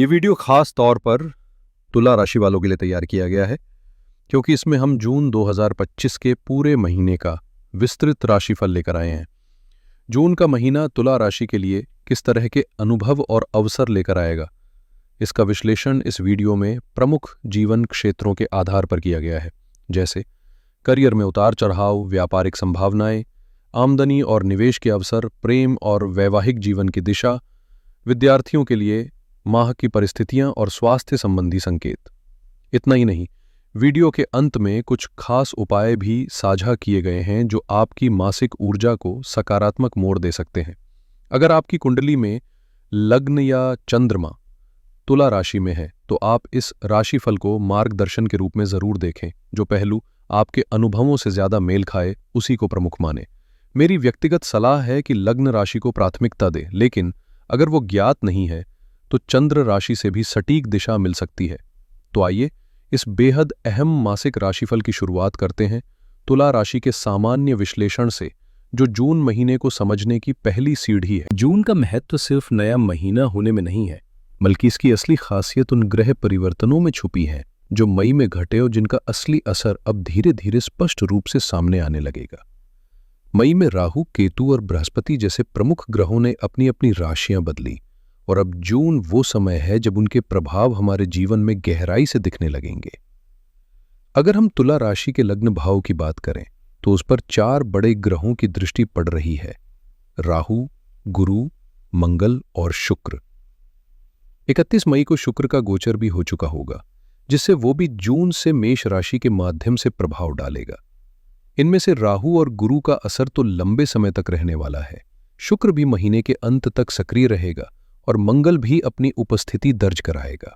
ये वीडियो खास तौर पर तुला राशि वालों के लिए तैयार किया गया है क्योंकि इसमें हम जून 2025 के पूरे महीने का विस्तृत राशिफल लेकर आए हैं। जून का महीना तुला राशि के लिए किस तरह के अनुभव और अवसर लेकर आएगा, इसका विश्लेषण इस वीडियो में प्रमुख जीवन क्षेत्रों के आधार पर किया गया है, जैसे करियर में उतार चढ़ाव, व्यापारिक संभावनाएं, आमदनी और निवेश के अवसर, प्रेम और वैवाहिक जीवन की दिशा, विद्यार्थियों के लिए माह की परिस्थितियां और स्वास्थ्य संबंधी संकेत। इतना ही नहीं, वीडियो के अंत में कुछ खास उपाय भी साझा किए गए हैं जो आपकी मासिक ऊर्जा को सकारात्मक मोड़ दे सकते हैं। अगर आपकी कुंडली में लग्न या चंद्रमा तुला राशि में है तो आप इस राशिफल को मार्गदर्शन के रूप में जरूर देखें। जो पहलू आपके अनुभवों से ज्यादा मेल खाए उसी को प्रमुख माने। मेरी व्यक्तिगत सलाह है कि लग्न राशि को प्राथमिकता दे, लेकिन अगर वो ज्ञात नहीं है तो चंद्र राशि से भी सटीक दिशा मिल सकती है। तो आइए इस बेहद अहम मासिक राशिफल की शुरुआत करते हैं तुला राशि के सामान्य विश्लेषण से, जो जून महीने को समझने की पहली सीढ़ी है। जून का महत्व सिर्फ नया महीना होने में नहीं है, बल्कि इसकी असली खासियत उन ग्रह परिवर्तनों में छुपी है जो मई में घटे और जिनका असली असर अब धीरे धीरे स्पष्ट रूप से सामने आने लगेगा। मई में राहु, केतु और बृहस्पति जैसे प्रमुख ग्रहों ने अपनी अपनी राशियां बदली और अब जून वो समय है जब उनके प्रभाव हमारे जीवन में गहराई से दिखने लगेंगे। अगर हम तुला राशि के लग्न भाव की बात करें तो उस पर 4 बड़े ग्रहों की दृष्टि पड़ रही है: राहु, गुरु, मंगल और शुक्र। 31 मई को शुक्र का गोचर भी हो चुका होगा, जिससे वो भी जून से मेष राशि के माध्यम से प्रभाव डालेगा। इनमें से राहु और गुरु का असर तो लंबे समय तक रहने वाला है। शुक्र भी महीने के अंत तक सक्रिय रहेगा और मंगल भी अपनी उपस्थिति दर्ज कराएगा।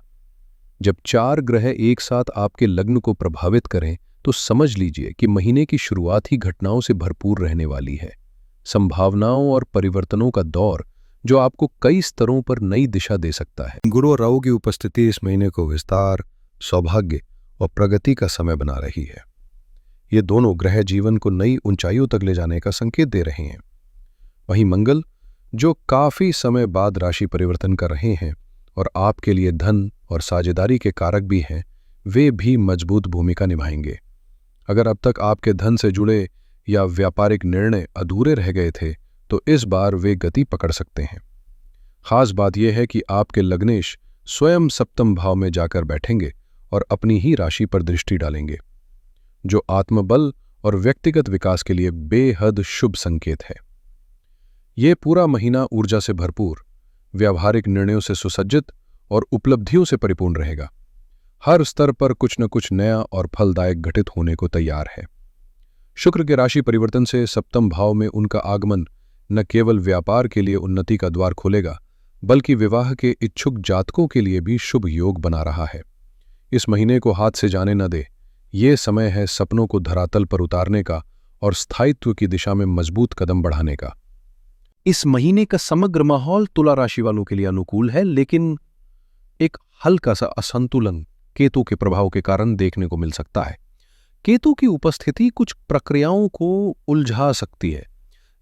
जब 4 ग्रह एक साथ आपके लग्न को प्रभावित करें तो समझ लीजिए कि महीने की शुरुआत ही घटनाओं से भरपूर रहने वाली है। संभावनाओं और परिवर्तनों का दौर जो आपको कई स्तरों पर नई दिशा दे सकता है। गुरु और राहु की उपस्थिति इस महीने को विस्तार, सौभाग्य और प्रगति का समय बना रही है। ये दोनों ग्रह जीवन को नई ऊंचाइयों तक ले जाने का संकेत दे रहे हैं। वहीं मंगल, जो काफी समय बाद राशि परिवर्तन कर रहे हैं और आपके लिए धन और साझेदारी के कारक भी हैं, वे भी मजबूत भूमिका निभाएंगे। अगर अब तक आपके धन से जुड़े या व्यापारिक निर्णय अधूरे रह गए थे तो इस बार वे गति पकड़ सकते हैं। खास बात यह है कि आपके लग्नेश स्वयं सप्तम भाव में जाकर बैठेंगे और अपनी ही राशि पर दृष्टि डालेंगे, जो आत्मबल और व्यक्तिगत विकास के लिए बेहद शुभ संकेत है। ये पूरा महीना ऊर्जा से भरपूर, व्यावहारिक निर्णयों से सुसज्जित और उपलब्धियों से परिपूर्ण रहेगा। हर स्तर पर कुछ न कुछ नया और फलदायक घटित होने को तैयार है। शुक्र के राशि परिवर्तन से सप्तम भाव में उनका आगमन न केवल व्यापार के लिए उन्नति का द्वार खोलेगा, बल्कि विवाह के इच्छुक जातकों के लिए भी शुभ योग बना रहा है। इस महीने को हाथ से जाने न दे। ये समय है सपनों को धरातल पर उतारने का और स्थायित्व की दिशा में मजबूत कदम बढ़ाने का। इस महीने का समग्र माहौल तुला राशि वालों के लिए अनुकूल है, लेकिन एक हल्का सा असंतुलन केतु के प्रभाव के कारण देखने को मिल सकता है। केतु की उपस्थिति कुछ प्रक्रियाओं को उलझा सकती है,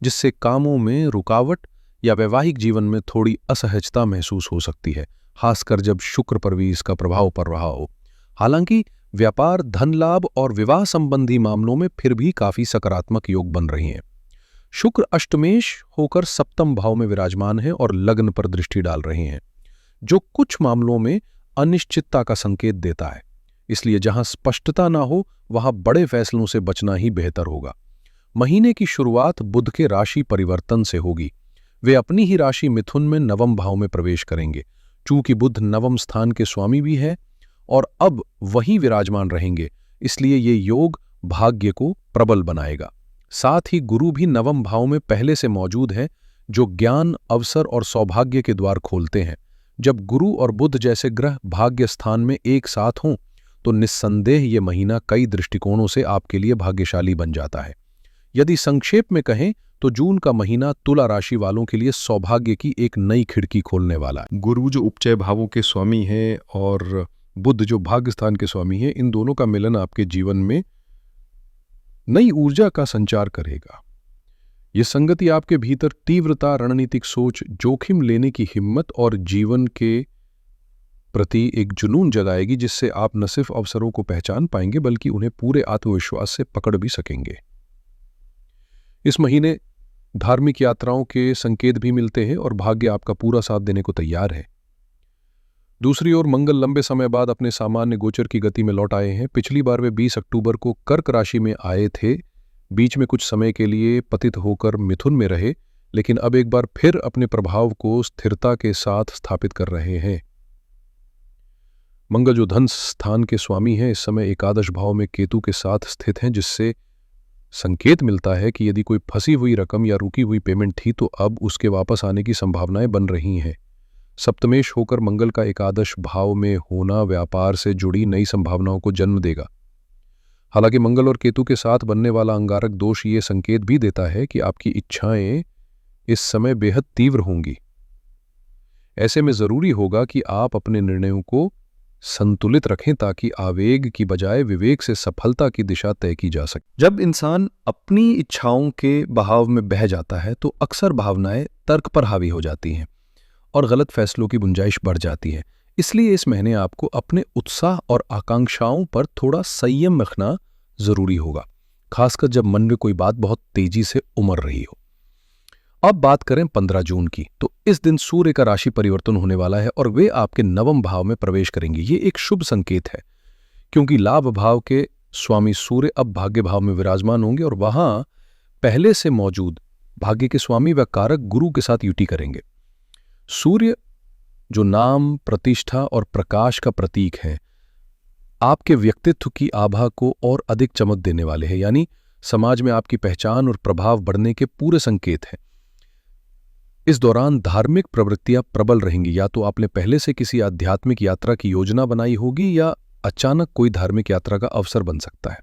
जिससे कामों में रुकावट या वैवाहिक जीवन में थोड़ी असहजता महसूस हो सकती है, खासकर जब शुक्र पर भी इसका प्रभाव पड़ रहा हो। हालांकि व्यापार, धन लाभ और विवाह संबंधी मामलों में फिर भी काफी सकारात्मक योग बन रही हैं। शुक्र अष्टमेश होकर सप्तम भाव में विराजमान है और लग्न पर दृष्टि डाल रहे हैं, जो कुछ मामलों में अनिश्चितता का संकेत देता है। इसलिए जहां स्पष्टता ना हो वहां बड़े फैसलों से बचना ही बेहतर होगा। महीने की शुरुआत बुध के राशि परिवर्तन से होगी। वे अपनी ही राशि मिथुन में नवम भाव में प्रवेश करेंगे। चूंकि बुध नवम स्थान के स्वामी भी है और अब वहीं विराजमान रहेंगे, इसलिए ये योग भाग्य को प्रबल बनाएगा। साथ ही गुरु भी नवम भाव में पहले से मौजूद है, जो ज्ञान, अवसर और सौभाग्य के द्वार खोलते हैं। जब गुरु और बुध जैसे ग्रह भाग्य स्थान में एक साथ हों तो निस्संदेह ये महीना कई दृष्टिकोणों से आपके लिए भाग्यशाली बन जाता है। यदि संक्षेप में कहें तो जून का महीना तुला राशि वालों के लिए सौभाग्य की एक नई खिड़की खोलने वाला है। गुरु जो उपचय भावों के स्वामी हैं और बुध जो भाग्य स्थान के स्वामी हैं, इन दोनों का मिलन आपके जीवन में नई ऊर्जा का संचार करेगा। ये संगति आपके भीतर तीव्रता, रणनीतिक सोच, जोखिम लेने की हिम्मत और जीवन के प्रति एक जुनून जगाएगी, जिससे आप न सिर्फ अवसरों को पहचान पाएंगे बल्कि उन्हें पूरे आत्मविश्वास से पकड़ भी सकेंगे। इस महीने धार्मिक यात्राओं के संकेत भी मिलते हैं और भाग्य आपका पूरा साथ देने को तैयार है। दूसरी ओर मंगल लंबे समय बाद अपने सामान्य गोचर की गति में लौट आए हैं। पिछली बार वे 20 अक्टूबर को कर्क राशि में आए थे, बीच में कुछ समय के लिए पतित होकर मिथुन में रहे, लेकिन अब एक बार फिर अपने प्रभाव को स्थिरता के साथ स्थापित कर रहे हैं। मंगल जो धन स्थान के स्वामी हैं, इस समय एकादश भाव में केतु के साथ स्थित हैं, जिससे संकेत मिलता है कि यदि कोई फंसी हुई रकम या रुकी हुई पेमेंट थी तो अब उसके वापस आने की संभावनाएं बन रही हैं। सप्तमेश होकर मंगल का एकादश भाव में होना व्यापार से जुड़ी नई संभावनाओं को जन्म देगा। हालांकि मंगल और केतु के साथ बनने वाला अंगारक दोष ये संकेत भी देता है कि आपकी इच्छाएं इस समय बेहद तीव्र होंगी। ऐसे में जरूरी होगा कि आप अपने निर्णयों को संतुलित रखें ताकि आवेग की बजाय विवेक से सफलता की दिशा तय की जा सके। जब इंसान अपनी इच्छाओं के बहाव में बह जाता है तो अक्सर भावनाएं तर्क पर हावी हो जाती हैं और गलत फैसलों की गुंजाइश बढ़ जाती है। इसलिए इस महीने आपको अपने उत्साह और आकांक्षाओं पर थोड़ा संयम रखना जरूरी होगा, खासकर जब मन में कोई बात बहुत तेजी से उमड़ रही हो। अब बात करें 15 जून की, तो इस दिन सूर्य का राशि परिवर्तन होने वाला है और वे आपके नवम भाव में प्रवेश करेंगे। ये एक शुभ संकेत है, क्योंकि लाभ भाव के स्वामी सूर्य अब भाग्य भाव में विराजमान होंगे और वहां पहले से मौजूद भाग्य के स्वामी व कारक गुरु के साथ युति करेंगे। सूर्य जो नाम, प्रतिष्ठा और प्रकाश का प्रतीक है, आपके व्यक्तित्व की आभा को और अधिक चमक देने वाले हैं, यानी समाज में आपकी पहचान और प्रभाव बढ़ने के पूरे संकेत हैं। इस दौरान धार्मिक प्रवृत्तियां प्रबल रहेंगी। या तो आपने पहले से किसी आध्यात्मिक यात्रा की योजना बनाई होगी या अचानक कोई धार्मिक यात्रा का अवसर बन सकता है।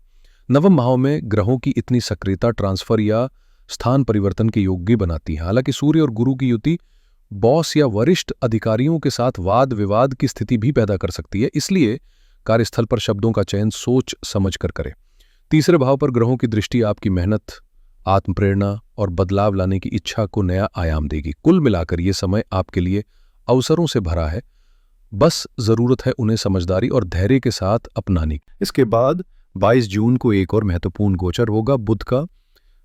नवम भाव में ग्रहों की इतनी सक्रियता ट्रांसफर या स्थान परिवर्तन के योग भी बनाती है। हालांकि सूर्य और गुरु की युति बॉस या वरिष्ठ अधिकारियों के साथ वाद विवाद की स्थिति भी पैदा कर सकती है, इसलिए कार्यस्थल पर शब्दों का चयन सोच समझ कर करें। तीसरे भाव पर ग्रहों की दृष्टि आपकी मेहनत, आत्म प्रेरणा और बदलाव लाने की इच्छा को नया आयाम देगी। कुल मिलाकर ये समय आपके लिए अवसरों से भरा है, बस जरूरत है उन्हें समझदारी और धैर्य के साथ अपनाने की। इसके बाद 22 जून को एक और महत्वपूर्ण गोचर होगा बुध का,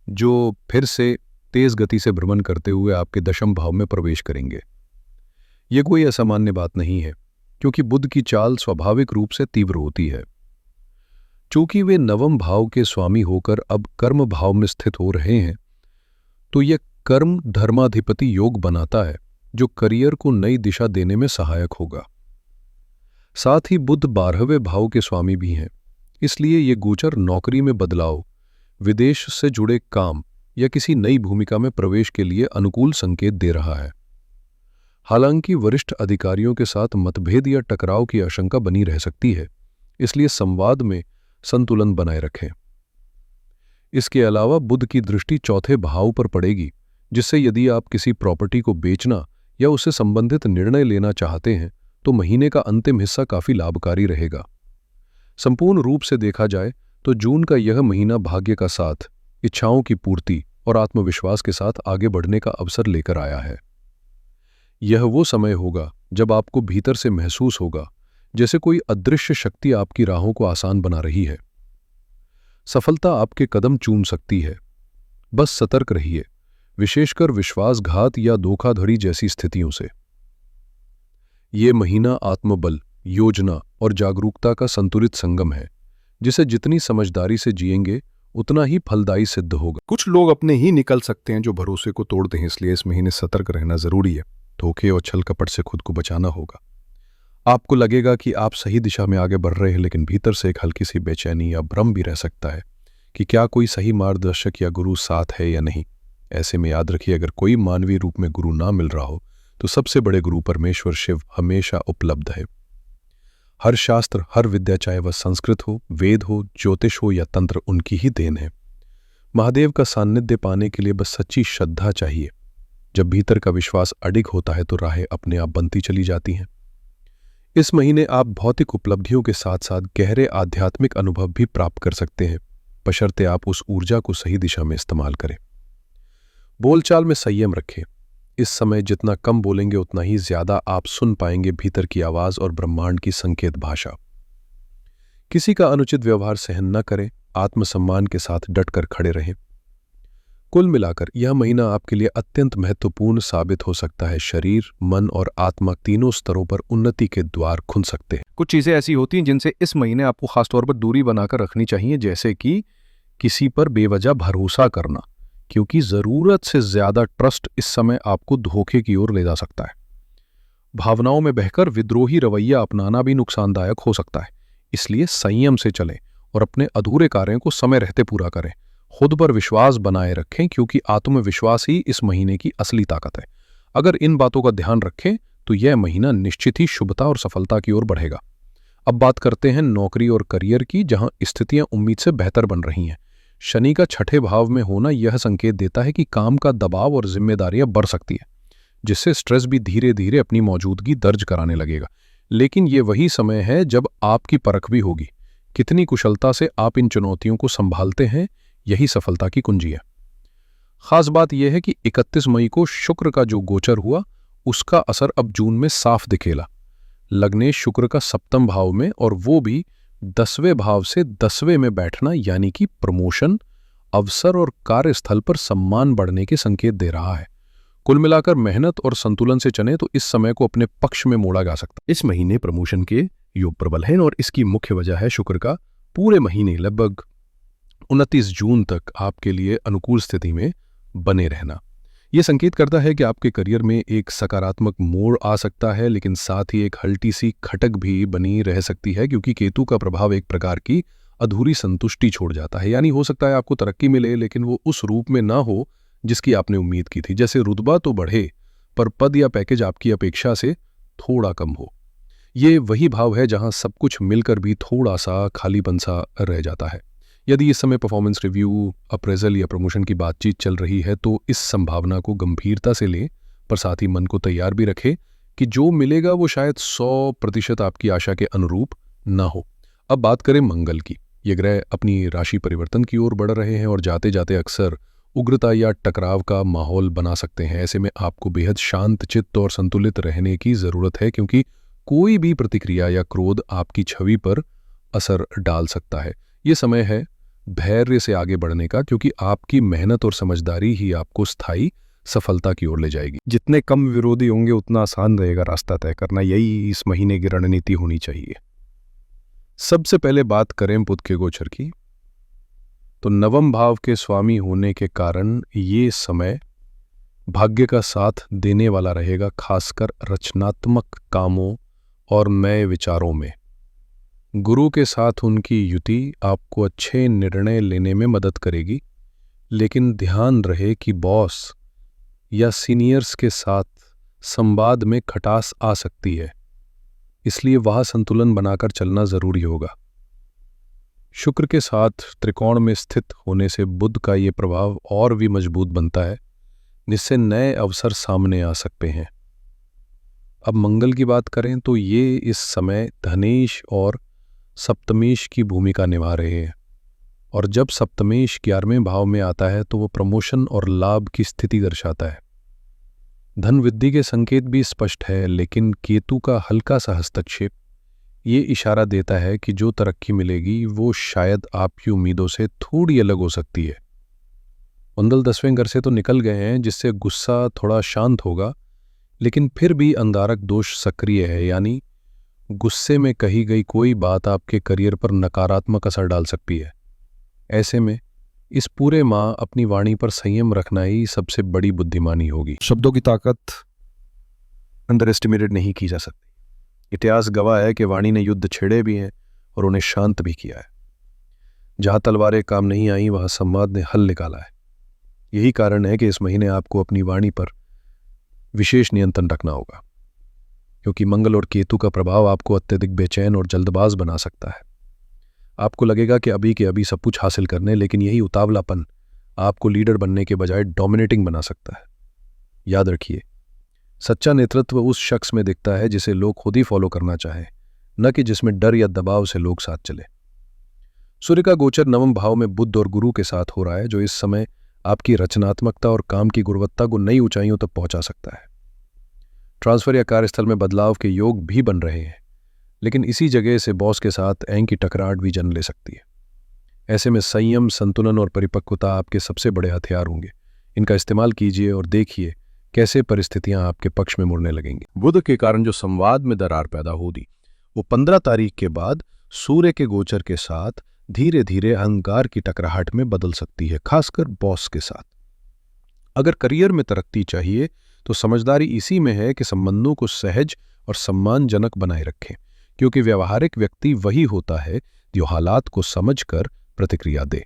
जो फिर से तेज गति से भ्रमण करते हुए आपके दशम भाव में प्रवेश करेंगे। यह कोई असामान्य बात नहीं है, क्योंकि बुध की चाल स्वाभाविक रूप से तीव्र होती है। चूंकि वे नवम भाव के स्वामी होकर अब कर्म भाव में स्थित हो रहे हैं, तो यह कर्म धर्माधिपति योग बनाता है, जो करियर को नई दिशा देने में सहायक होगा। साथ ही बुध 12वें भाव के स्वामी भी हैं, इसलिए ये गोचर नौकरी में बदलाव, विदेश से जुड़े काम या किसी नई भूमिका में प्रवेश के लिए अनुकूल संकेत दे रहा है। हालांकि वरिष्ठ अधिकारियों के साथ मतभेद या टकराव की आशंका बनी रह सकती है, इसलिए संवाद में संतुलन बनाए रखें। इसके अलावा बुध की दृष्टि चौथे भाव पर पड़ेगी, जिससे यदि आप किसी प्रॉपर्टी को बेचना या उससे संबंधित निर्णय लेना चाहते हैं तो महीने का अंतिम हिस्सा काफी लाभकारी रहेगा। संपूर्ण रूप से देखा जाए तो जून का यह महीना भाग्य का साथ, इच्छाओं की पूर्ति और आत्मविश्वास के साथ आगे बढ़ने का अवसर लेकर आया है। यह वो समय होगा जब आपको भीतर से महसूस होगा जैसे कोई अदृश्य शक्ति आपकी राहों को आसान बना रही है। सफलता आपके कदम चूम सकती है, बस सतर्क रहिए, विशेषकर विश्वासघात या धोखाधड़ी जैसी स्थितियों से। ये महीना आत्मबल, योजना और जागरूकता का संतुलित संगम है, जिसे जितनी समझदारी से जिएंगे उतना ही फलदायी सिद्ध होगा। कुछ लोग अपने ही निकल सकते हैं जो भरोसे को तोड़ते हैं, इसलिए इस महीने सतर्क रहना जरूरी है। धोखे और छल कपट से खुद को बचाना होगा। आपको लगेगा कि आप सही दिशा में आगे बढ़ रहे हैं, लेकिन भीतर से एक हल्की सी बेचैनी या भ्रम भी रह सकता है कि क्या कोई सही मार्गदर्शक या गुरु साथ है या नहीं। ऐसे में याद रखिए, अगर कोई मानवीय रूप में गुरु ना मिल रहा हो तो सबसे बड़े गुरु परमेश्वर शिव हमेशा उपलब्ध है। हर शास्त्र, हर विद्या, चाहे वह संस्कृत हो, वेद हो, ज्योतिष हो या तंत्र, उनकी ही देन है। महादेव का सान्निध्य पाने के लिए बस सच्ची श्रद्धा चाहिए। जब भीतर का विश्वास अडिग होता है तो राहें अपने आप बनती चली जाती हैं। इस महीने आप भौतिक उपलब्धियों के साथ साथ गहरे आध्यात्मिक अनुभव भी प्राप्त कर सकते हैं, बशर्ते आप उस ऊर्जा को सही दिशा में इस्तेमाल करें। बोलचाल में संयम रखें, इस समय जितना कम बोलेंगे उतना ही ज्यादा आप सुन पाएंगे भीतर की आवाज और ब्रह्मांड की संकेत भाषा। किसी का अनुचित व्यवहार सहन न करें, आत्मसम्मान के साथ डटकर खड़े रहें। कुल मिलाकर यह महीना आपके लिए अत्यंत महत्वपूर्ण साबित हो सकता है। शरीर, मन और आत्मा तीनों स्तरों पर उन्नति के द्वार खुल सकते हैं। कुछ चीज़ें ऐसी होती हैं जिनसे इस महीने आपको खासतौर पर दूरी बनाकर रखनी चाहिए, जैसे कि किसी पर बेवजह भरोसा करना, क्योंकि ज़रूरत से ज़्यादा ट्रस्ट इस समय आपको धोखे की ओर ले जा सकता है। भावनाओं में बहकर विद्रोही रवैया अपनाना भी नुकसानदायक हो सकता है, इसलिए संयम से चलें और अपने अधूरे कार्यों को समय रहते पूरा करें। खुद पर विश्वास बनाए रखें, क्योंकि आत्मविश्वास ही इस महीने की असली ताकत है। अगर इन बातों का ध्यान रखें तो यह महीना निश्चित ही शुभता और सफलता की ओर बढ़ेगा। अब बात करते हैं नौकरी और करियर की, जहां स्थितियां उम्मीद से बेहतर बन रही हैं। शनि का छठे भाव में होना यह संकेत देता है कि काम का दबाव और जिम्मेदारियां बढ़ सकती है, जिससे स्ट्रेस भी धीरे धीरे अपनी मौजूदगी दर्ज कराने लगेगा। लेकिन यह वही समय है जब आपकी परख भी होगी। कितनी कुशलता से आप इन चुनौतियों को संभालते हैं, यही सफलता की कुंजी है। खास बात यह है कि 31 मई को शुक्र का जो गोचर हुआ, उसका असर अब जून में साफ दिखेला। लग्नेश शुक्र का सप्तम भाव में, और वो भी 10वें भाव से 10वें में बैठना, यानी कि प्रमोशन, अवसर और कार्यस्थल पर सम्मान बढ़ने के संकेत दे रहा है। कुल मिलाकर मेहनत और संतुलन से चले तो इस समय को अपने पक्ष में मोड़ा जा सकता है। इस महीने प्रमोशन के योग प्रबल हैं और इसकी मुख्य वजह है शुक्र का पूरे महीने लगभग 29 जून तक आपके लिए अनुकूल स्थिति में बने रहना। यह संकेत करता है कि आपके करियर में एक सकारात्मक मोड़ आ सकता है, लेकिन साथ ही एक हल्की सी खटक भी बनी रह सकती है, क्योंकि केतु का प्रभाव एक प्रकार की अधूरी संतुष्टि छोड़ जाता है। यानी हो सकता है आपको तरक्की मिले, लेकिन वो उस रूप में ना हो जिसकी आपने उम्मीद की थी। जैसे रुतबा तो बढ़े, पर पद या पैकेज आपकी अपेक्षा से थोड़ा कम हो। ये वही भाव है जहां सब कुछ मिलकर भी थोड़ा सा खालीपन सा रह जाता है। यदि इस समय परफॉर्मेंस रिव्यू, अप्रेजल या प्रमोशन की बातचीत चल रही है तो इस संभावना को गंभीरता से लें, पर साथ ही मन को तैयार भी रखें कि जो मिलेगा वो शायद 100% आपकी आशा के अनुरूप ना हो। अब बात करें मंगल की। ये ग्रह अपनी राशि परिवर्तन की ओर बढ़ रहे हैं और जाते जाते अक्सर उग्रता या टकराव का माहौल बना सकते हैं। ऐसे में आपको बेहद शांत चित्त और संतुलित रहने की जरूरत है, क्योंकि कोई भी प्रतिक्रिया या क्रोध आपकी छवि पर असर डाल सकता है। ये समय है धैर्य से आगे बढ़ने का, क्योंकि आपकी मेहनत और समझदारी ही आपको स्थायी सफलता की ओर ले जाएगी। जितने कम विरोधी होंगे उतना आसान रहेगा रास्ता तय करना। यही इस महीने की रणनीति होनी चाहिए। सबसे पहले बात करें बुध के गोचर की, तो नवम भाव के स्वामी होने के कारण ये समय भाग्य का साथ देने वाला रहेगा, खासकर रचनात्मक कामों और नए विचारों में। गुरु के साथ उनकी युति आपको अच्छे निर्णय लेने में मदद करेगी, लेकिन ध्यान रहे कि बॉस या सीनियर्स के साथ संवाद में खटास आ सकती है, इसलिए वह संतुलन बनाकर चलना जरूरी होगा। शुक्र के साथ त्रिकोण में स्थित होने से बुध का ये प्रभाव और भी मजबूत बनता है, जिससे नए अवसर सामने आ सकते हैं। अब मंगल की बात करें तो ये इस समय धनेश और सप्तमेश की भूमिका निभा रहे हैं, और जब सप्तमेश 11वें भाव में आता है तो वो प्रमोशन और लाभ की स्थिति दर्शाता है। धन वृद्धि के संकेत भी स्पष्ट है, लेकिन केतु का हल्का सा हस्तक्षेप ये इशारा देता है कि जो तरक्की मिलेगी वो शायद आपकी उम्मीदों से थोड़ी अलग हो सकती है। मंगल 10वें घर से तो निकल गए हैं, जिससे गुस्सा थोड़ा शांत होगा, लेकिन फिर भी अंगारक दोष सक्रिय है, यानी गुस्से में कही गई कोई बात आपके करियर पर नकारात्मक असर डाल सकती है। ऐसे में इस पूरे माह अपनी वाणी पर संयम रखना ही सबसे बड़ी बुद्धिमानी होगी। शब्दों की ताकत अंडर एस्टिमेटेड नहीं की जा सकती। इतिहास गवाह है कि वाणी ने युद्ध छेड़े भी हैं और उन्हें शांत भी किया है। जहां तलवारें काम नहीं आई, वहां संवाद ने हल निकाला है। यही कारण है कि इस महीने आपको अपनी वाणी पर विशेष नियंत्रण रखना होगा, क्योंकि मंगल और केतु का प्रभाव आपको अत्यधिक बेचैन और जल्दबाज बना सकता है। आपको लगेगा कि अभी के अभी सब कुछ हासिल करने, लेकिन यही उतावलापन आपको लीडर बनने के बजाय डोमिनेटिंग बना सकता है। याद रखिए, सच्चा नेतृत्व उस शख्स में दिखता है जिसे लोग खुद ही फॉलो करना चाहें, न कि जिसमें डर या दबाव से लोग साथ चले। सूर्य का गोचर 9वें भाव में बुध और गुरु के साथ हो रहा है, जो इस समय आपकी रचनात्मकता और काम की गुणवत्ता को नई ऊंचाइयों तक पहुंचा सकता है। ट्रांसफर या कार्यस्थल में बदलाव के योग भी बन रहे हैं, लेकिन इसी जगह से बॉस के साथ ऐंग की टकराहट भी जन्म ले सकती है। ऐसे में संयम, संतुलन और परिपक्वता आपके सबसे बड़े हथियार होंगे। इनका इस्तेमाल कीजिए और देखिए कैसे परिस्थितियां आपके पक्ष में मुड़ने लगेंगी। बुध के कारण जो संवाद में दरार पैदा होगी वो 15 तारीख के बाद सूर्य के गोचर के साथ धीरे धीरे अहंकार की टकराहट में बदल सकती है, खासकर बॉस के साथ। अगर करियर में तरक्की चाहिए तो समझदारी इसी में है कि संबंधों को सहज और सम्मानजनक बनाए रखें, क्योंकि व्यावहारिक व्यक्ति वही होता है जो हालात को समझकर प्रतिक्रिया दे।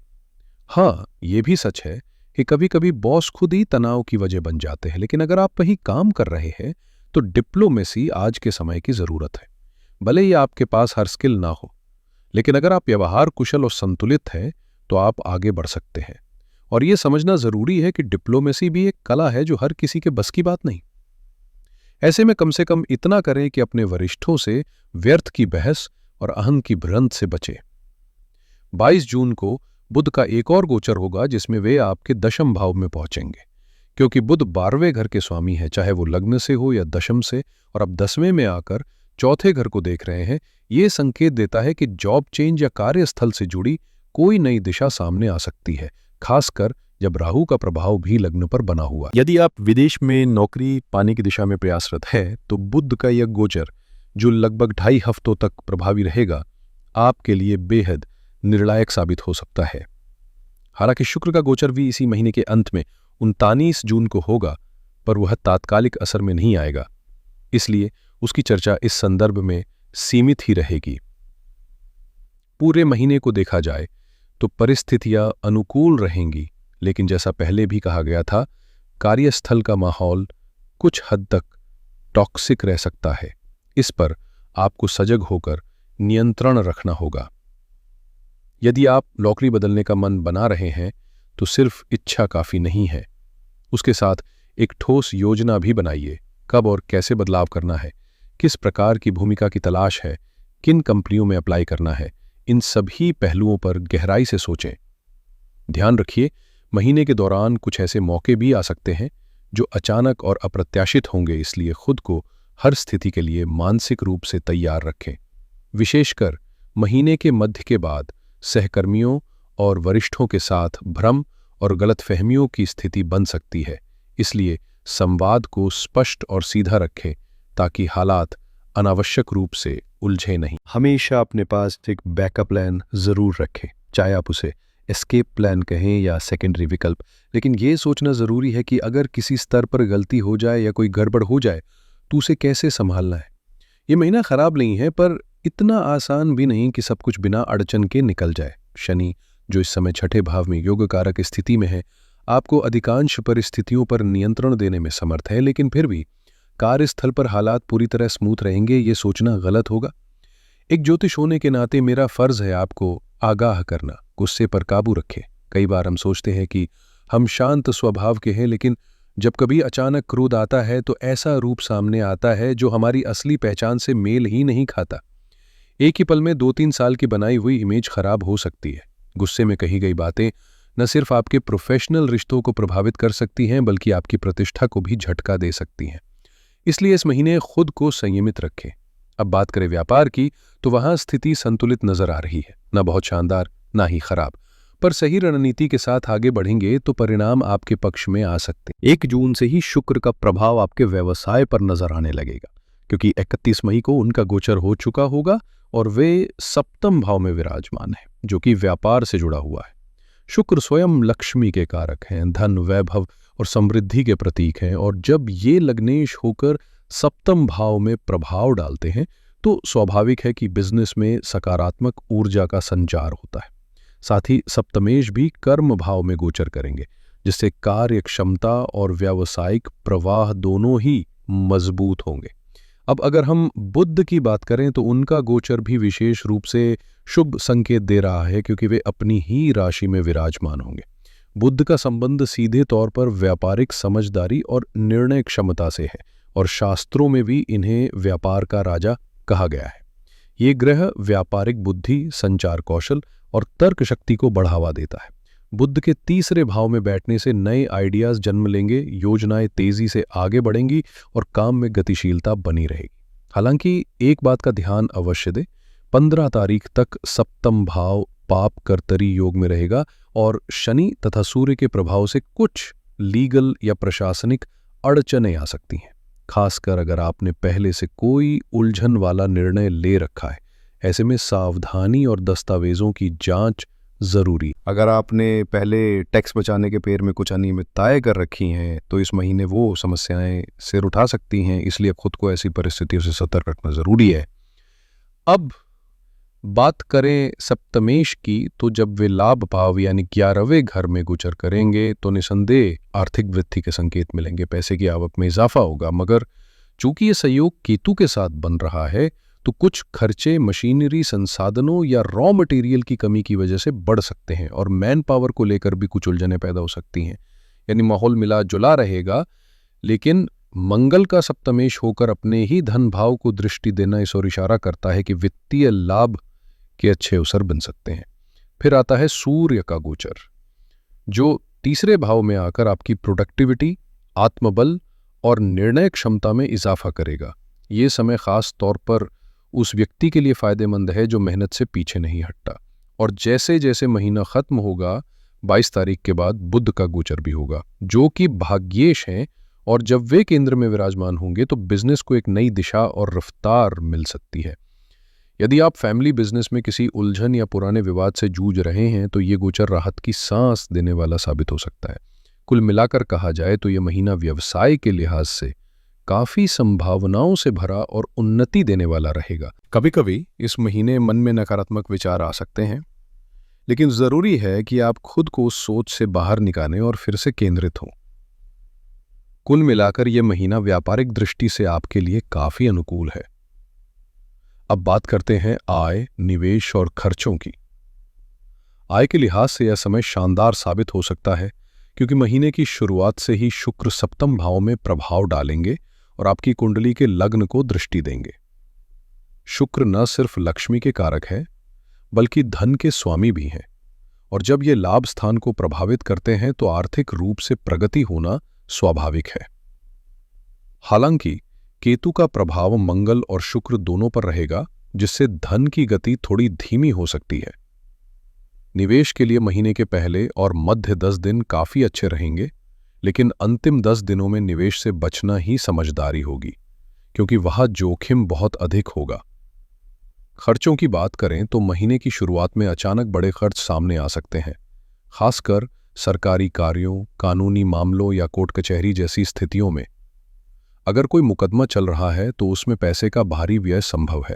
हाँ, ये भी सच है कि कभी कभी बॉस खुद ही तनाव की वजह बन जाते हैं, लेकिन अगर आप वहीं काम कर रहे हैं तो डिप्लोमेसी आज के समय की जरूरत है। भले ही आपके पास हर स्किल ना हो, लेकिन अगर आप व्यवहार कुशल और संतुलित हैं तो आप आगे बढ़ सकते हैं। और ये समझना जरूरी है कि डिप्लोमेसी भी एक कला है जो हर किसी के बस की बात नहीं। ऐसे में कम से कम इतना करें कि अपने वरिष्ठों से व्यर्थ की बहस और अहंग की भ्रंत से बचें। 22 जून को बुध का एक और गोचर होगा जिसमें वे आपके दशम भाव में पहुंचेंगे, क्योंकि बुध 12वें घर के स्वामी है, चाहे वो लग्न से हो या दशम से, और अब 10वें में आकर चौथे घर को देख रहे हैं। ये संकेत देता है कि जॉब चेंज या कार्यस्थल से जुड़ी कोई नई दिशा सामने आ सकती है, खासकर जब राहु का प्रभाव भी लग्न पर बना हुआ। यदि आप विदेश में नौकरी पाने की दिशा में प्रयासरत है तो बुध का यह गोचर, जो लगभग 2.5 हफ्तों तक प्रभावी रहेगा, आपके लिए बेहद निर्णायक साबित हो सकता है। हालांकि शुक्र का गोचर भी इसी महीने के अंत में 29 जून को होगा, पर वह तात्कालिक असर में नहीं आएगा, इसलिए उसकी चर्चा इस संदर्भ में सीमित ही रहेगी। पूरे महीने को देखा जाए तो परिस्थितियां अनुकूल रहेंगी, लेकिन जैसा पहले भी कहा गया था, कार्यस्थल का माहौल कुछ हद तक टॉक्सिक रह सकता है। इस पर आपको सजग होकर नियंत्रण रखना होगा। यदि आप नौकरी बदलने का मन बना रहे हैं तो सिर्फ इच्छा काफी नहीं है, उसके साथ एक ठोस योजना भी बनाइए। कब और कैसे बदलाव करना है, किस प्रकार की भूमिका की तलाश है, किन कंपनियों में अप्लाई करना है, इन सभी पहलुओं पर गहराई से सोचें। ध्यान रखिए, महीने के दौरान कुछ ऐसे मौके भी आ सकते हैं जो अचानक और अप्रत्याशित होंगे, इसलिए खुद को हर स्थिति के लिए मानसिक रूप से तैयार रखें। विशेषकर महीने के मध्य के बाद सहकर्मियों और वरिष्ठों के साथ भ्रम और गलतफहमियों की स्थिति बन सकती है, इसलिए संवाद को स्पष्ट और सीधा रखें ताकि हालात अनावश्यक रूप से उलझे नहीं। हमेशा अपने पास एक बैकअप प्लान जरूर रखें, चाहे आप उसे एस्केप प्लान कहें या सेकेंडरी विकल्प। लेकिन ये सोचना जरूरी है कि अगर किसी स्तर पर गलती हो जाए या कोई गड़बड़ हो जाए तो उसे कैसे संभालना है। ये महीना खराब नहीं है, पर इतना आसान भी नहीं कि सब कुछ बिना अड़चन के निकल जाए। शनि, जो इस समय छठे भाव में योग कारक स्थिति में है, आपको अधिकांश परिस्थितियों पर नियंत्रण देने में समर्थ है, लेकिन फिर भी कार्यस्थल पर हालात पूरी तरह स्मूथ रहेंगे ये सोचना गलत होगा। एक ज्योतिष होने के नाते मेरा फर्ज है आपको आगाह करना। गुस्से पर काबू रखें। कई बार हम सोचते हैं कि हम शांत स्वभाव के हैं, लेकिन जब कभी अचानक क्रोध आता है तो ऐसा रूप सामने आता है जो हमारी असली पहचान से मेल ही नहीं खाता। एक ही पल में 2-3 साल की बनाई हुई इमेज खराब हो सकती है। गुस्से में कही गई बातें न सिर्फ आपके प्रोफेशनल रिश्तों को प्रभावित कर सकती हैं, बल्कि आपकी प्रतिष्ठा को भी झटका दे सकती हैं। इसलिए इस महीने खुद को संयमित रखें। अब बात करें व्यापार की, तो वहां स्थिति संतुलित नजर आ रही है, न बहुत शानदार ना ही खराब, पर सही रणनीति के साथ आगे बढ़ेंगे तो परिणाम आपके पक्ष में आ सकते हैं। 1 जून से ही शुक्र का प्रभाव आपके व्यवसाय पर नजर आने लगेगा, क्योंकि 31 मई को उनका गोचर हो चुका होगा और वे सप्तम भाव में विराजमान है, जो कि व्यापार से जुड़ा हुआ है। शुक्र स्वयं लक्ष्मी के कारक हैं, धन, वैभव और समृद्धि के प्रतीक हैं, और जब ये लग्नेश होकर सप्तम भाव में प्रभाव डालते हैं तो स्वाभाविक है कि बिजनेस में सकारात्मक ऊर्जा का संचार होता है। साथ ही सप्तमेश भी कर्म भाव में गोचर करेंगे, जिससे कार्य क्षमता और व्यावसायिक प्रवाह दोनों ही मजबूत होंगे। अब अगर हम बुध की बात करें तो उनका गोचर भी विशेष रूप से शुभ संकेत दे रहा है, क्योंकि वे अपनी ही राशि में विराजमान होंगे। बुध का संबंध सीधे तौर पर व्यापारिक समझदारी और निर्णय क्षमता से है, और शास्त्रों में भी इन्हें व्यापार का राजा कहा गया है। ये ग्रह व्यापारिक बुद्धि, संचार कौशल और तर्क शक्ति को बढ़ावा देता है। बुध के तीसरे भाव में बैठने से नए आइडियाज जन्म लेंगे, योजनाएं तेजी से आगे बढ़ेंगी और काम में गतिशीलता बनी रहेगी। हालांकि एक बात का ध्यान अवश्य दें, 15 तारीख तक सप्तम भाव पाप कर्तरी योग में रहेगा और शनि तथा सूर्य के प्रभाव से कुछ लीगल या प्रशासनिक अड़चनें आ सकती हैं, खासकर अगर आपने पहले से कोई उलझन वाला निर्णय ले रखा है। ऐसे में सावधानी और दस्तावेजों की जांच जरूरी। अगर आपने पहले टैक्स बचाने के पेर में कुछ अनियमितताएं कर रखी हैं तो इस महीने वो समस्याएं सिर उठा सकती हैं, इसलिए खुद को ऐसी परिस्थितियों से सतर्क रखना जरूरी है। अब बात करें सप्तमेश की, तो जब वे लाभ भाव यानी 11वें घर में गोचर करेंगे तो निसंदेह आर्थिक वृद्धि के संकेत मिलेंगे, पैसे की आवक में इजाफा होगा। मगर चूंकि ये संयोग केतु के साथ बन रहा है तो कुछ खर्चे मशीनरी, संसाधनों या रॉ मटेरियल की कमी की वजह से बढ़ सकते हैं और मैन पावर को लेकर भी कुछ उलझनें पैदा हो सकती हैं। यानी माहौल मिला जुला रहेगा, लेकिन मंगल का सप्तमेश होकर अपने ही धन भाव को दृष्टि देना इस ओर इशारा करता है कि वित्तीय लाभ के अच्छे अवसर बन सकते हैं। फिर आता है सूर्य का गोचर, जो तीसरे भाव में आकर आपकी प्रोडक्टिविटी, आत्मबल और निर्णय क्षमता में इजाफा करेगा। ये समय खास तौर पर उस व्यक्ति के लिए फायदेमंद है जो मेहनत से पीछे नहीं हटता। और जैसे जैसे महीना खत्म होगा, 22 तारीख के बाद बुध का गोचर भी होगा, जो कि भाग्येश हैं, और जब वे केंद्र में विराजमान होंगे तो बिजनेस को एक नई दिशा और रफ्तार मिल सकती है। यदि आप फैमिली बिजनेस में किसी उलझन या पुराने विवाद से जूझ रहे हैं तो ये गोचर राहत की सांस देने वाला साबित हो सकता है। कुल मिलाकर कहा जाए तो ये महीना व्यवसाय के लिहाज से काफी संभावनाओं से भरा और उन्नति देने वाला रहेगा। कभी कभी इस महीने मन में नकारात्मक विचार आ सकते हैं, लेकिन जरूरी है कि आप खुद को उस सोच से बाहर निकालें और फिर से केंद्रित हों। कुल मिलाकर यह महीना व्यापारिक दृष्टि से आपके लिए काफी अनुकूल है। अब बात करते हैं आय, निवेश और खर्चों की। आय के लिहाज से यह समय शानदार साबित हो सकता है, क्योंकि महीने की शुरुआत से ही शुक्र सप्तम भाव में प्रभाव डालेंगे और आपकी कुंडली के लग्न को दृष्टि देंगे। शुक्र न सिर्फ लक्ष्मी के कारक है, बल्कि धन के स्वामी भी हैं, और जब ये लाभ स्थान को प्रभावित करते हैं तो आर्थिक रूप से प्रगति होना स्वाभाविक है। हालांकि केतु का प्रभाव मंगल और शुक्र दोनों पर रहेगा, जिससे धन की गति थोड़ी धीमी हो सकती है। निवेश के लिए महीने के पहले और मध्य 10 दिन काफी अच्छे रहेंगे, लेकिन अंतिम 10 दिनों में निवेश से बचना ही समझदारी होगी, क्योंकि वहां जोखिम बहुत अधिक होगा। खर्चों की बात करें तो महीने की शुरुआत में अचानक बड़े खर्च सामने आ सकते हैं, खासकर सरकारी कार्यों, कानूनी मामलों या कोर्ट कचहरी जैसी स्थितियों में। अगर कोई मुकदमा चल रहा है तो उसमें पैसे का भारी व्यय संभव है।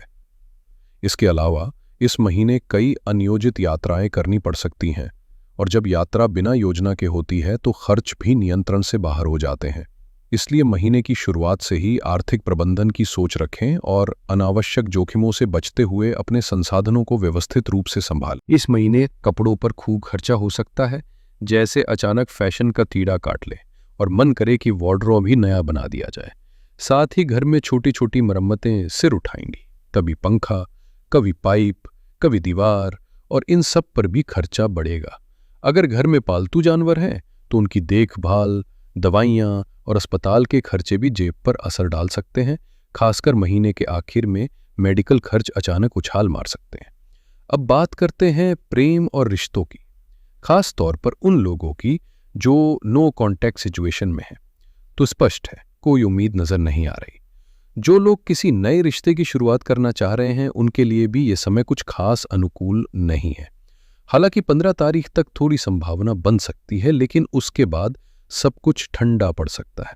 इसके अलावा इस महीने कई अनियोजित यात्राएं करनी पड़ सकती हैं, और जब यात्रा बिना योजना के होती है तो खर्च भी नियंत्रण से बाहर हो जाते हैं। इसलिए महीने की शुरुआत से ही आर्थिक प्रबंधन की सोच रखें और अनावश्यक जोखिमों से बचते हुए अपने संसाधनों को व्यवस्थित रूप से संभालें। इस महीने कपड़ों पर खूब खर्चा हो सकता है, जैसे अचानक फैशन का तीड़ा काट ले और मन करे कि वार्डरोब भी नया बना दिया जाए। साथ ही घर में छोटी छोटी मरम्मतें सिर उठाएंगी। कभी पंखा, कभी पाइप, कभी दीवार, और इन सब पर भी खर्चा बढ़ेगा। अगर घर में पालतू जानवर हैं तो उनकी देखभाल, दवाइयाँ और अस्पताल के खर्चे भी जेब पर असर डाल सकते हैं। खासकर महीने के आखिर में मेडिकल खर्च अचानक उछाल मार सकते हैं। अब बात करते हैं प्रेम और रिश्तों की, खास तौर पर उन लोगों की जो नो कॉन्टैक्ट सिचुएशन में हैं। तो स्पष्ट है, कोई उम्मीद नजर नहीं आ रही। जो लोग किसी नए रिश्ते की शुरुआत करना चाह रहे हैं उनके लिए भी ये समय कुछ खास अनुकूल नहीं है। हालांकि 15 तारीख तक थोड़ी संभावना बन सकती है, लेकिन उसके बाद सब कुछ ठंडा पड़ सकता है।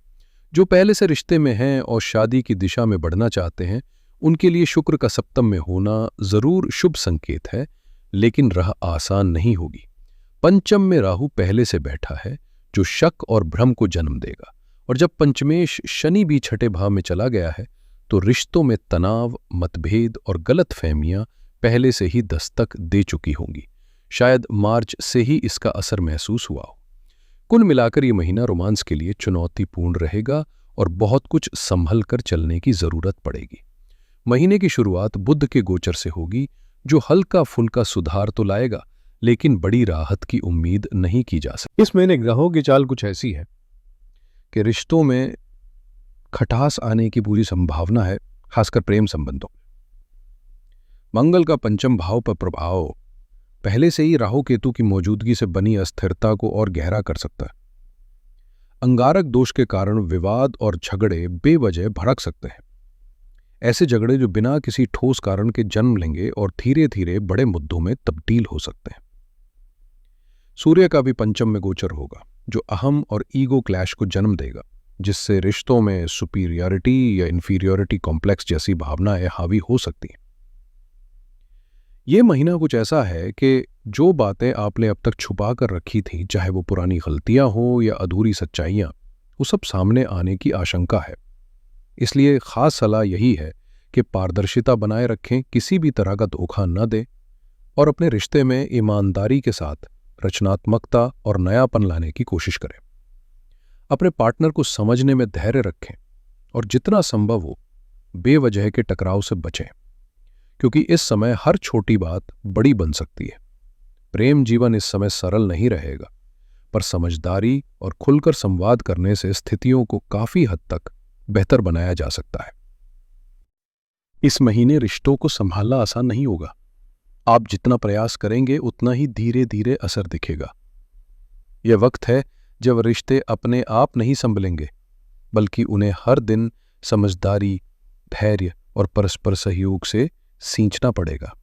जो पहले से रिश्ते में हैं और शादी की दिशा में बढ़ना चाहते हैं, उनके लिए शुक्र का सप्तम में होना जरूर शुभ संकेत है, लेकिन राह आसान नहीं होगी। पंचम में राहु पहले से बैठा है, जो शक और भ्रम को जन्म देगा, और जब पंचमेश शनि भी छठे भाव में चला गया है तो रिश्तों में तनाव, मतभेद और गलतफहमियां पहले से ही दस्तक दे चुकी होंगी। शायद मार्च से ही इसका असर महसूस हुआ हो। कुल मिलाकर ये महीना रोमांस के लिए चुनौतीपूर्ण रहेगा और बहुत कुछ संभल कर चलने की जरूरत पड़ेगी। महीने की शुरुआत बुध के गोचर से होगी, जो हल्का फुल्का सुधार तो लाएगा, लेकिन बड़ी राहत की उम्मीद नहीं की जा सकती। इस महीने ग्रहों की चाल कुछ ऐसी है कि रिश्तों में खटास आने की पूरी संभावना है, खासकर प्रेम संबंधों में। मंगल का पंचम भाव पर प्रभाव पहले से ही राहु केतु की मौजूदगी से बनी अस्थिरता को और गहरा कर सकता है। अंगारक दोष के कारण विवाद और झगड़े बेवजह भड़क सकते हैं। ऐसे झगड़े जो बिना किसी ठोस कारण के जन्म लेंगे और धीरे धीरे बड़े मुद्दों में तब्दील हो सकते हैं। सूर्य का भी पंचम में गोचर होगा, जो अहम और ईगो क्लैश को जन्म देगा, जिससे रिश्तों में सुपीरियरिटी या इंफीरियरिटी कॉम्प्लेक्स जैसी भावनाएं हावी हो सकती हैं। ये महीना कुछ ऐसा है कि जो बातें आपने अब तक छुपा कर रखी थी, चाहे वो पुरानी गलतियां हो या अधूरी सच्चाइयां, वो सब सामने आने की आशंका है। इसलिए खास सलाह यही है कि पारदर्शिता बनाए रखें, किसी भी तरह का धोखा न दें और अपने रिश्ते में ईमानदारी के साथ रचनात्मकता और नयापन लाने की कोशिश करें। अपने पार्टनर को समझने में धैर्य रखें और जितना संभव हो बेवजह के टकराव से बचें, क्योंकि इस समय हर छोटी बात बड़ी बन सकती है। प्रेम जीवन इस समय सरल नहीं रहेगा, पर समझदारी और खुलकर संवाद करने से स्थितियों को काफी हद तक बेहतर बनाया जा सकता है। इस महीने रिश्तों को संभालना आसान नहीं होगा। आप जितना प्रयास करेंगे उतना ही धीरे धीरे असर दिखेगा। यह वक्त है जब रिश्ते अपने आप नहीं संभलेंगे, बल्कि उन्हें हर दिन समझदारी, धैर्य और परस्पर सहयोग से सींचना पड़ेगा।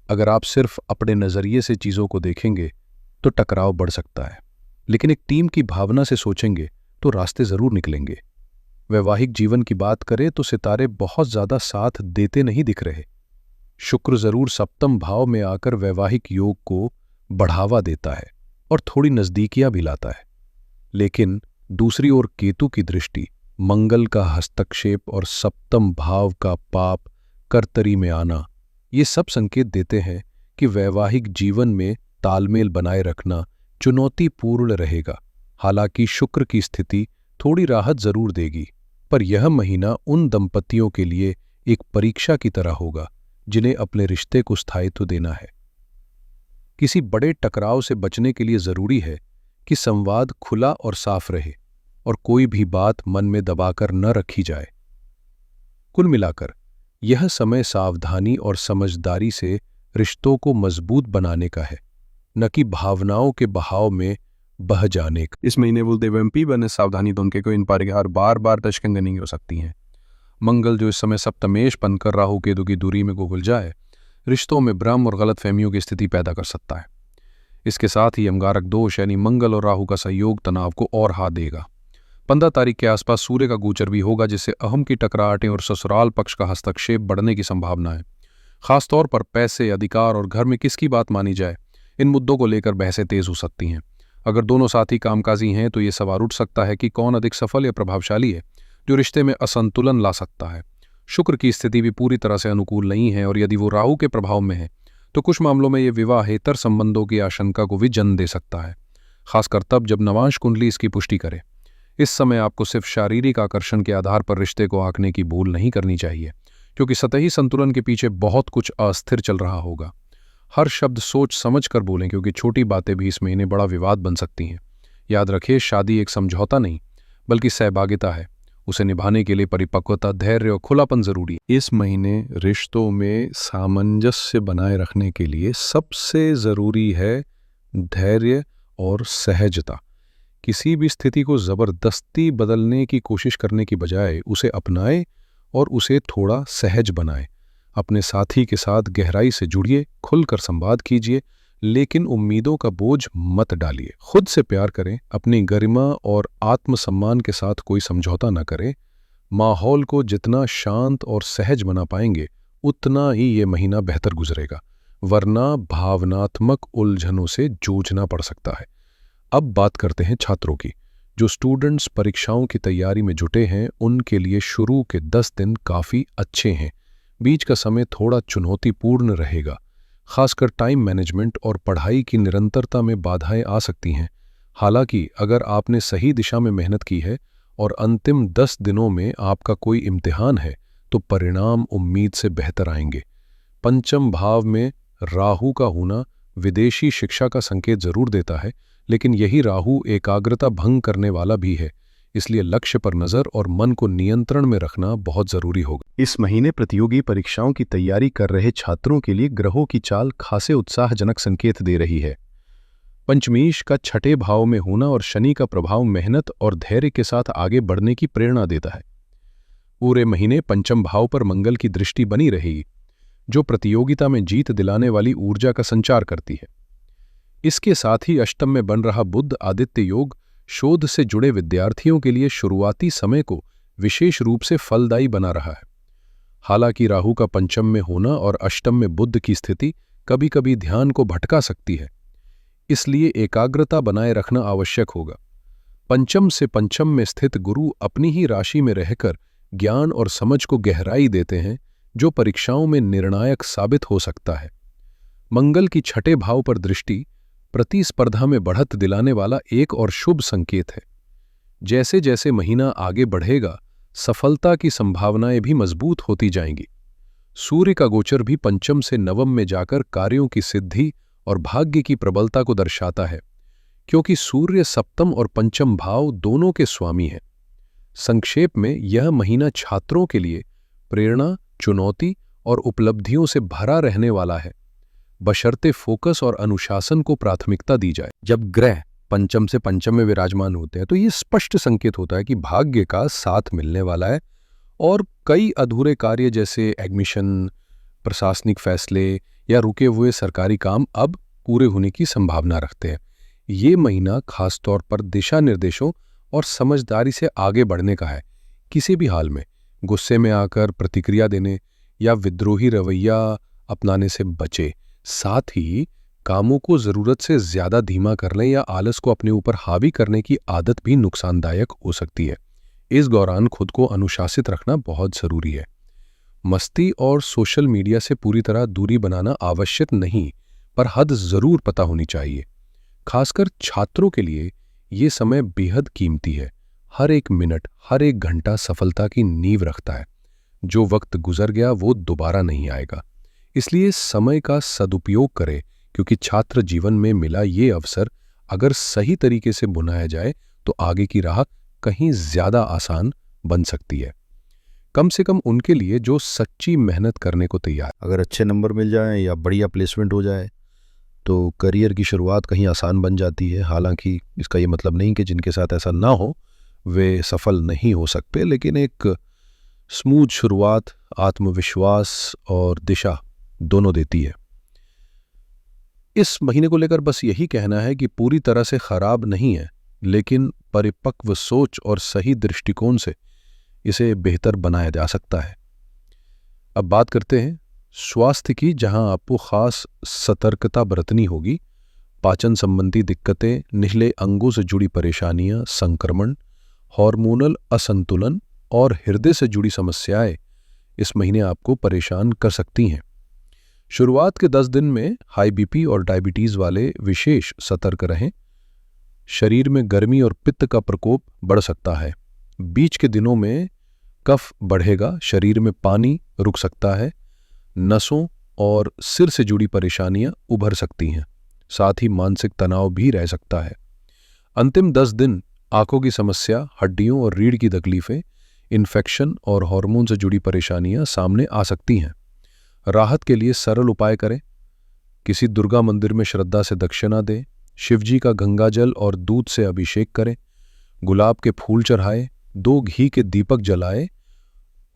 अगर आप सिर्फ अपने नजरिए से चीजों को देखेंगे तो टकराव बढ़ सकता है, लेकिन एक टीम की भावना से सोचेंगे तो रास्ते जरूर निकलेंगे। वैवाहिक जीवन की बात करें तो सितारे बहुत ज्यादा साथ देते नहीं दिख रहे। शुक्र जरूर सप्तम भाव में आकर वैवाहिक योग को बढ़ावा देता है और थोड़ी नजदीकियां भी लाता है, लेकिन दूसरी ओर केतु की दृष्टि, मंगल का हस्तक्षेप और सप्तम भाव का पाप कर्तरी में आना, ये सब संकेत देते हैं कि वैवाहिक जीवन में तालमेल बनाए रखना चुनौतीपूर्ण रहेगा। हालांकि शुक्र की स्थिति थोड़ी राहत जरूर देगी, पर यह महीना उन दंपतियों के लिए एक परीक्षा की तरह होगा जिन्हें अपने रिश्ते को स्थायित्व देना है। किसी बड़े टकराव से बचने के लिए जरूरी है कि संवाद खुला और साफ रहे और कोई भी बात मन में दबाकर न रखी जाए। कुल मिलाकर यह समय सावधानी और समझदारी से रिश्तों को मजबूत बनाने का है, न कि भावनाओं के बहाव में बह जाने का। इस महीने बोलते एमपी बने सावधानी तो उनके कोई इन परिहार बार बार तशकंग नहीं हो सकती हैं। मंगल जो इस समय सप्तमेश बनकर राहु केतु की दूरी में घुल जाए, रिश्तों में भ्रम और गलत फहमियों की स्थिति पैदा कर सकता है। इसके साथ ही अंगारक दोष यानी मंगल और राहु का सहयोग तनाव को और हाथ देगा। 15 तारीख के आसपास सूर्य का गोचर भी होगा, जिससे अहम की टकराहटें और ससुराल पक्ष का हस्तक्षेप बढ़ने की संभावना है। खासतौर पर पैसे, अधिकार और घर में किसकी बात मानी जाए, इन मुद्दों को लेकर बहसें तेज हो सकती हैं। अगर दोनों साथी कामकाजी हैं तो ये सवाल उठ सकता है कि कौन अधिक सफल या प्रभावशाली है, जो रिश्ते में असंतुलन ला सकता है। शुक्र की स्थिति भी पूरी तरह से अनुकूल नहीं है और यदि वो राहु के प्रभाव में है तो कुछ मामलों में ये विवाहेतर संबंधों की आशंका को भी जन्म दे सकता है, खासकर तब जब नवांश कुंडली इसकी पुष्टि करे। इस समय आपको सिर्फ शारीरिक आकर्षण के आधार पर रिश्ते को आंकने की भूल नहीं करनी चाहिए, क्योंकि सतही संतुलन के पीछे बहुत कुछ अस्थिर चल रहा होगा। हर शब्द सोच समझ कर बोलें, क्योंकि छोटी बातें भी इस महीने बड़ा विवाद बन सकती हैं। याद रखें, शादी एक समझौता नहीं बल्कि सहभागिता है। उसे निभाने के लिए परिपक्वता, धैर्य और खुलापन जरूरी है। इस महीने रिश्तों में सामंजस्य बनाए रखने के लिए सबसे जरूरी है धैर्य और सहजता। किसी भी स्थिति को जबरदस्ती बदलने की कोशिश करने की बजाय उसे अपनाएं और उसे थोड़ा सहज बनाएं। अपने साथी के साथ गहराई से जुड़िए, खुलकर संवाद कीजिए, लेकिन उम्मीदों का बोझ मत डालिए। खुद से प्यार करें, अपनी गरिमा और आत्मसम्मान के साथ कोई समझौता न करें। माहौल को जितना शांत और सहज बना पाएंगे उतना ही ये महीना बेहतर गुजरेगा, वरना भावनात्मक उलझनों से जूझना पड़ सकता है। अब बात करते हैं छात्रों की। जो स्टूडेंट्स परीक्षाओं की तैयारी में जुटे हैं, उनके लिए शुरू के 10 दिन काफ़ी अच्छे हैं। बीच का समय थोड़ा चुनौतीपूर्ण रहेगा, खासकर टाइम मैनेजमेंट और पढ़ाई की निरंतरता में बाधाएं आ सकती हैं। हालांकि अगर आपने सही दिशा में मेहनत की है और अंतिम 10 दिनों में आपका कोई इम्तिहान है तो परिणाम उम्मीद से बेहतर आएंगे। पंचम भाव में राहु का होना विदेशी शिक्षा का संकेत जरूर देता है, लेकिन यही राहु एकाग्रता भंग करने वाला भी है, इसलिए लक्ष्य पर नजर और मन को नियंत्रण में रखना बहुत जरूरी होगा। इस महीने प्रतियोगी परीक्षाओं की तैयारी कर रहे छात्रों के लिए ग्रहों की चाल खासे उत्साहजनक संकेत दे रही है। पंचमेश का छठे भाव में होना और शनि का प्रभाव मेहनत और धैर्य के साथ आगे बढ़ने की प्रेरणा देता है। पूरे महीने पंचम भाव पर मंगल की दृष्टि बनी रहेगी, जो प्रतियोगिता में जीत दिलाने वाली ऊर्जा का संचार करती है। इसके साथ ही अष्टम में बन रहा बुध आदित्य योग शोध से जुड़े विद्यार्थियों के लिए शुरुआती समय को विशेष रूप से फलदायी बना रहा है। हालांकि राहु का पंचम में होना और अष्टम में बुध की स्थिति कभी कभी ध्यान को भटका सकती है, इसलिए एकाग्रता बनाए रखना आवश्यक होगा। पंचम से पंचम में स्थित गुरु अपनी ही राशि में रहकर ज्ञान और समझ को गहराई देते हैं, जो परीक्षाओं में निर्णायक साबित हो सकता है। मंगल की छठे भाव पर दृष्टि प्रतिस्पर्धा में बढ़त दिलाने वाला एक और शुभ संकेत है। जैसे जैसे महीना आगे बढ़ेगा, सफलता की संभावनाएं भी मजबूत होती जाएंगी। सूर्य का गोचर भी पंचम से नवम में जाकर कार्यों की सिद्धि और भाग्य की प्रबलता को दर्शाता है, क्योंकि सूर्य सप्तम और पंचम भाव दोनों के स्वामी हैं। संक्षेप में यह महीना छात्रों के लिए प्रेरणा, चुनौती और उपलब्धियों से भरा रहने वाला है, बशर्ते फोकस और अनुशासन को प्राथमिकता दी जाए। जब ग्रह पंचम से पंचम में विराजमान होते हैं तो ये स्पष्ट संकेत होता है कि भाग्य का साथ मिलने वाला है और कई अधूरे कार्य जैसे एडमिशन, प्रशासनिक फैसले या रुके हुए सरकारी काम अब पूरे होने की संभावना रखते हैं। ये महीना खासतौर पर दिशा निर्देशों और समझदारी से आगे बढ़ने का है। किसी भी हाल में गुस्से में आकर प्रतिक्रिया देने या विद्रोही रवैया अपनाने से बचे। साथ ही कामों को जरूरत से ज्यादा धीमा कर लें या आलस को अपने ऊपर हावी करने की आदत भी नुकसानदायक हो सकती है। इस दौरान खुद को अनुशासित रखना बहुत जरूरी है। मस्ती और सोशल मीडिया से पूरी तरह दूरी बनाना आवश्यक नहीं, पर हद जरूर पता होनी चाहिए। खासकर छात्रों के लिए ये समय बेहद कीमती है। हर एक मिनट, हर एक घंटा सफलता की नींव रखता है। जो वक्त गुजर गया वो दोबारा नहीं आएगा, इसलिए समय का सदुपयोग करें, क्योंकि छात्र जीवन में मिला ये अवसर अगर सही तरीके से बुनाया जाए तो आगे की राह कहीं ज्यादा आसान बन सकती है, कम से कम उनके लिए जो सच्ची मेहनत करने को तैयार। अगर अच्छे नंबर मिल जाएं या बढ़िया प्लेसमेंट हो जाए तो करियर की शुरुआत कहीं आसान बन जाती है। हालांकि इसका ये मतलब नहीं कि जिनके साथ ऐसा ना हो वे सफल नहीं हो सकते, लेकिन एक स्मूथ शुरुआत आत्मविश्वास और दिशा दोनों देती है। इस महीने को लेकर बस यही कहना है कि पूरी तरह से खराब नहीं है, लेकिन परिपक्व सोच और सही दृष्टिकोण से इसे बेहतर बनाया जा सकता है। अब बात करते हैं स्वास्थ्य की, जहां आपको खास सतर्कता बरतनी होगी। पाचन संबंधी दिक्कतें, निचले अंगों से जुड़ी परेशानियां, संक्रमण, हार्मोनल असंतुलन और हृदय से जुड़ी समस्याएं इस महीने आपको परेशान कर सकती हैं। शुरुआत के 10 दिन में हाई बीपी और डायबिटीज वाले विशेष सतर्क रहें। शरीर में गर्मी और पित्त का प्रकोप बढ़ सकता है। बीच के दिनों में कफ बढ़ेगा, शरीर में पानी रुक सकता है, नसों और सिर से जुड़ी परेशानियां उभर सकती हैं, साथ ही मानसिक तनाव भी रह सकता है। अंतिम 10 दिन आंखों की समस्या, हड्डियों और रीढ़ की तकलीफें, इन्फेक्शन और हार्मोन से जुड़ी परेशानियां सामने आ सकती हैं। राहत के लिए सरल उपाय करें। किसी दुर्गा मंदिर में श्रद्धा से दक्षिणा दें, शिवजी का गंगाजल और दूध से अभिषेक करें, गुलाब के फूल चढ़ाएं, 2 घी के दीपक जलाएं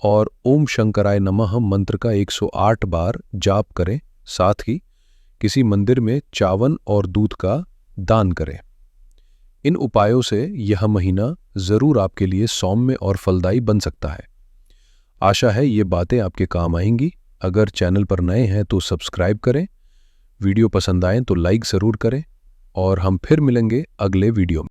और ओम शंकराय नमः मंत्र का 108 बार जाप करें। साथ ही किसी मंदिर में चावल और दूध का दान करें। इन उपायों से यह महीना जरूर आपके लिए सौम्य और फलदायी बन सकता है। आशा है ये बातें आपके काम आएंगी। अगर चैनल पर नए हैं तो सब्सक्राइब करें, वीडियो पसंद आए तो लाइक ज़रूर करें और हम फिर मिलेंगे अगले वीडियो में।